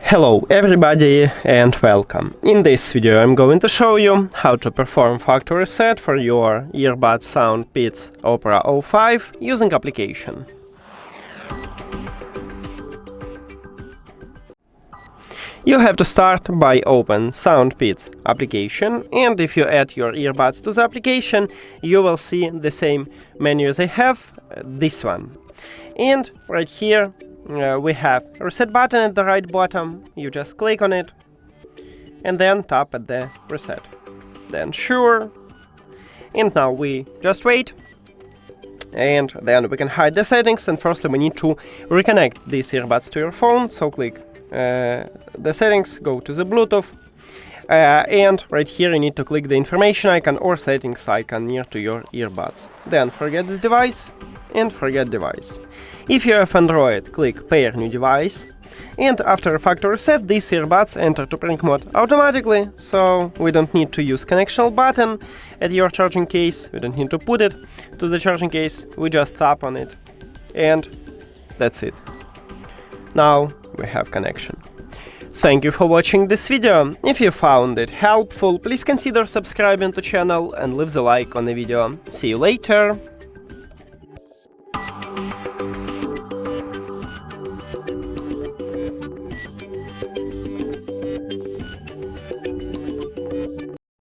Hello everybody and welcome. In this video I'm going to show you how to perform factory reset for your earbuds SOUNDPEATS Opera05 using application. You have to start by open SOUNDPEATS application, and if you add your earbuds to the application you will see the same menu as I have, this one. And right here we have a reset button at the right bottom. You just click on it and then tap at the reset. Then sure. And now we just wait. And then we can hide the settings, and firstly we need to reconnect these earbuds to your phone. So click the settings, go to the Bluetooth, and right here you need to click the information icon or settings icon near to your earbuds. Then forget this device and forget device. If you have Android, click pair new device, and after a factory reset these earbuds enter to pairing mode automatically, so we don't need to use connection button at your charging case, we don't need to put it to the charging case, we just tap on it and that's it. Now we have connection. Thank you for watching this video. If you found it helpful, please consider subscribing to the channel and leave the like on the video. See you later!